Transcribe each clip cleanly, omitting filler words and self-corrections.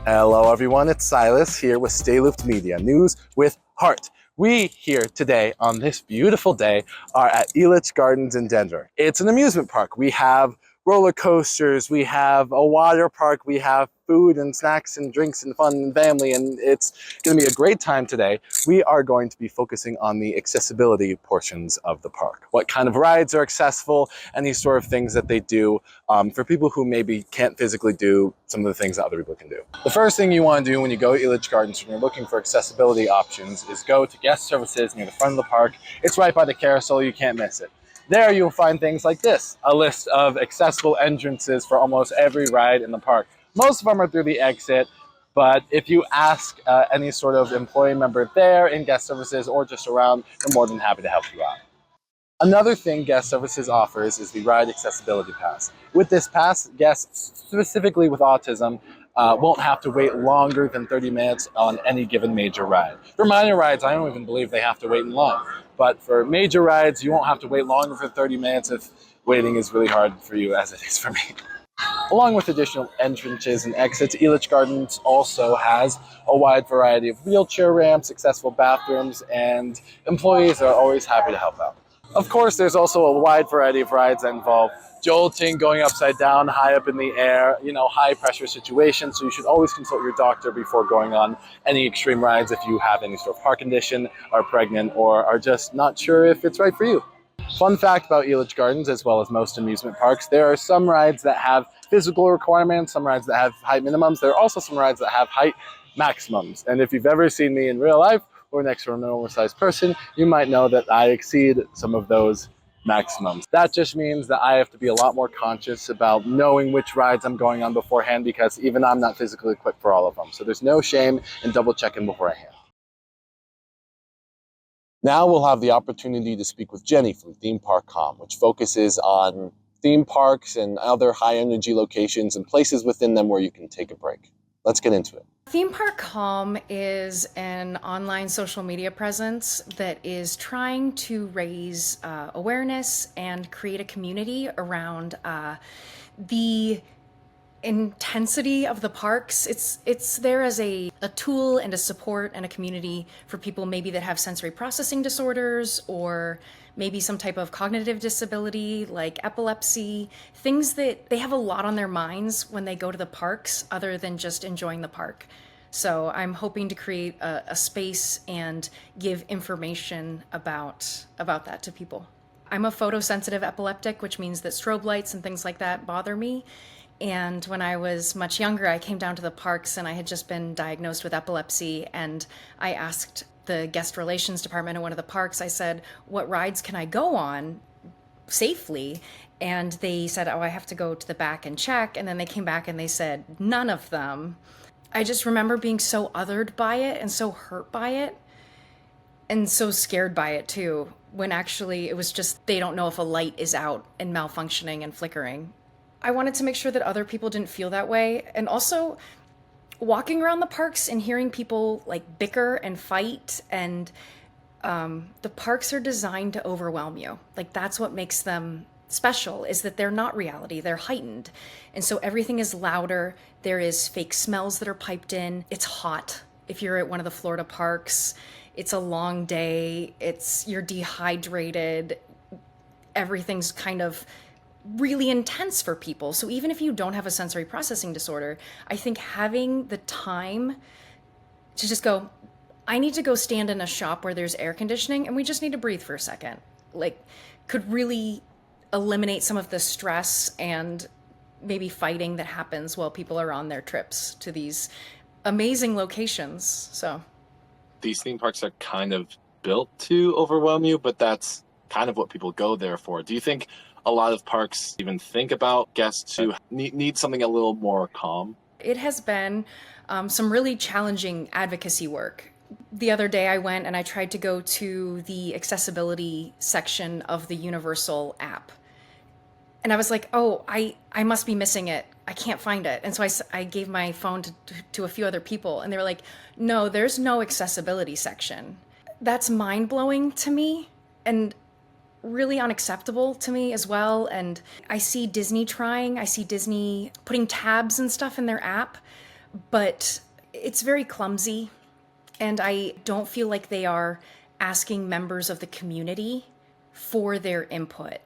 Hello everyone, it's Silas here with StayLooped Media, news with heart. We here today on this beautiful day are at Elitch Gardens in Denver. It's an amusement park. We have roller coasters, we have a water park, we have food and snacks and drinks and fun and family, and it's going to be a great time today. We are going to be focusing on the accessibility portions of the park. What kind of rides are accessible, and these sort of things that they do for people who maybe can't physically do some of the things that other people can do. The first thing you want to do when you go to Elitch Gardens when you're looking for accessibility options is go to guest services near the front of the park. It's right by the carousel, you can't miss it. There you'll find things like this, a list of accessible entrances for almost every ride in the park. Most of them are through the exit, but if you ask any sort of employee member there in guest services or just around, they're more than happy to help you out. Another thing guest services offers is the Ride Accessibility Pass. With this pass, guests specifically with autism won't have to wait longer than 30 minutes on any given major ride. For minor rides, I don't even believe they have to wait in line. But for major rides, you won't have to wait longer for 30 minutes if waiting is really hard for you, as it is for me. Along with additional entrances and exits, Elitch Gardens also has a wide variety of wheelchair ramps, accessible bathrooms, and employees are always happy to help out. Of course, there's also a wide variety of rides that involve jolting, going upside down, high up in the air, high pressure situations. So you should always consult your doctor before going on any extreme rides if you have any sort of heart condition, are pregnant, or are just not sure if it's right for you. Fun fact about Elitch Gardens, as well as most amusement parks, there are some rides that have physical requirements, some rides that have height minimums. There are also some rides that have height maximums. And if you've ever seen me in real life, or next to a normal sized person, you might know that I exceed some of those maximums. That just means that I have to be a lot more conscious about knowing which rides I'm going on beforehand, because even I'm not physically equipped for all of them. So there's no shame in double checking beforehand. Now we'll have the opportunity to speak with Jenny from Theme Park Com, which focuses on theme parks and other high energy locations and places within them where you can take a break. Let's get into it. Theme Park Com is an online social media presence that is trying to raise awareness and create a community around the intensity of the parks. It's there as a tool and a support and a community for people maybe that have sensory processing disorders, or maybe some type of cognitive disability like epilepsy, things that they have a lot on their minds when they go to the parks other than just enjoying the park. So I'm hoping to create a space and give information about that to people. I'm a photosensitive epileptic, which means that strobe lights and things like that bother me. And when I was much younger, I came down to the parks and I had just been diagnosed with epilepsy, and I asked the guest relations department at one of the parks, I said, what rides can I go on safely? And they said, oh, I have to go to the back and check. And then they came back and they said, none of them. I just remember being so othered by it and so hurt by it and so scared by it too, when actually it was just they don't know if a light is out and malfunctioning and flickering. I wanted to make sure that other people didn't feel that way. And also walking around the parks and hearing people like bicker and fight, and the parks are designed to overwhelm you. Like, that's what makes them special, is that they're not reality, they're heightened. And so everything is louder. There is fake smells that are piped in. It's hot. If you're at one of the Florida parks, it's a long day. You're dehydrated. Everything's kind of really intense for people. So even if you don't have a sensory processing disorder, I think having the time to just go, I need to go stand in a shop where there's air conditioning and we just need to breathe for a second, like, could really eliminate some of the stress and maybe fighting that happens while people are on their trips to these amazing locations. So these theme parks are kind of built to overwhelm you, but that's kind of what people go there for. Do you think a lot of parks even think about guests who need something a little more calm? It has been some really challenging advocacy work. The other day I went and I tried to go to the accessibility section of the Universal app. And I was like, oh, I must be missing it. I can't find it. And so I gave my phone to a few other people, and they were like, no, there's no accessibility section. That's mind-blowing to me and really unacceptable to me as well. And I see Disney putting tabs and stuff in their app, but it's very clumsy, and I don't feel like they are asking members of the community for their input.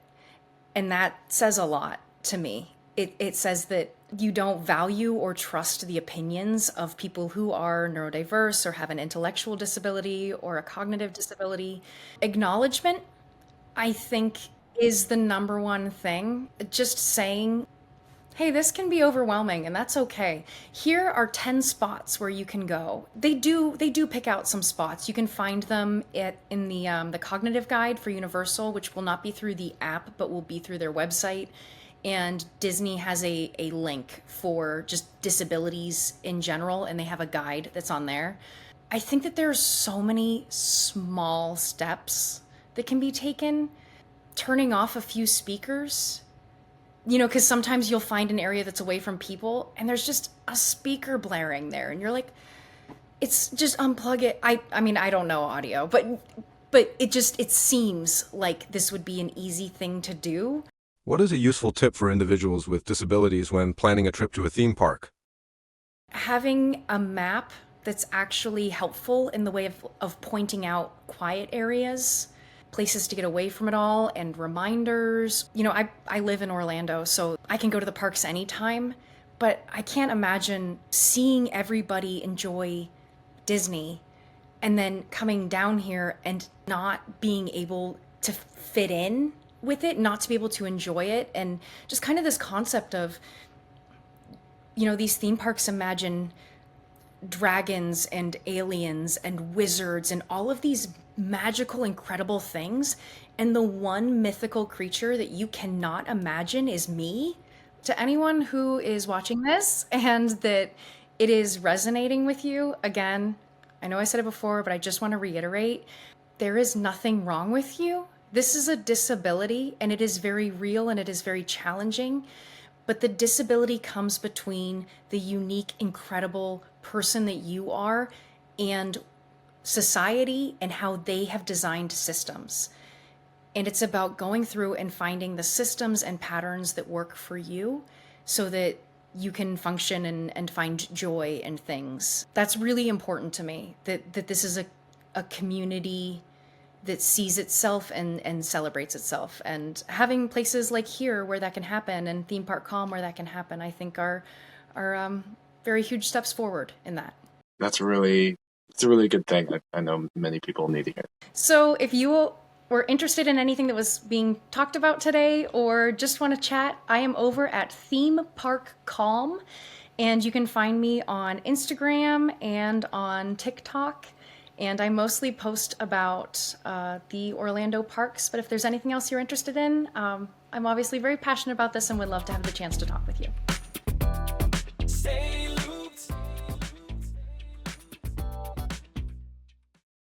And that says a lot to me. It says that you don't value or trust the opinions of people who are neurodiverse or have an intellectual disability or a cognitive disability. Acknowledgement, I think, is the number one thing. Just saying, hey, this can be overwhelming and that's okay. Here are 10 spots where you can go. They do pick out some spots. You can find them in the cognitive guide for Universal, which will not be through the app, but will be through their website. And Disney has a link for just disabilities in general, and they have a guide that's on there. I think that there's so many small steps that can be taken. Turning off a few speakers, because sometimes you'll find an area that's away from people and there's just a speaker blaring there and you're like, it's just unplug it. I mean, I don't know audio, but it seems like this would be an easy thing to do. What is a useful tip for individuals with disabilities when planning a trip to a theme park? Having a map that's actually helpful in the way of pointing out quiet areas, places to get away from it all, and reminders. I live in Orlando, so I can go to the parks anytime, but I can't imagine seeing everybody enjoy Disney and then coming down here and not being able to fit in with it, not to be able to enjoy it. And just kind of this concept of, these theme parks imagine dragons and aliens and wizards and all of these magical, incredible things. And the one mythical creature that you cannot imagine is me. To anyone who is watching this and that it is resonating with you, again, I know I said it before, but I just want to reiterate, there is nothing wrong with you. This is a disability, and it is very real and it is very challenging. But the disability comes between the unique, incredible person that you are and society and how they have designed systems. And it's about going through and finding the systems and patterns that work for you so that you can function and find joy in things. That's really important to me, that this is a community that sees itself and celebrates itself. And having places like here where that can happen and Theme Park Calm where that can happen, I think are very huge steps forward in that. It's a really good thing. I know many people needing it. So if you were interested in anything that was being talked about today or just want to chat, I am over at Theme Park Calm, and you can find me on Instagram and on TikTok. And I mostly post about the Orlando parks, but if there's anything else you're interested in, I'm obviously very passionate about this and would love to have the chance to talk with you.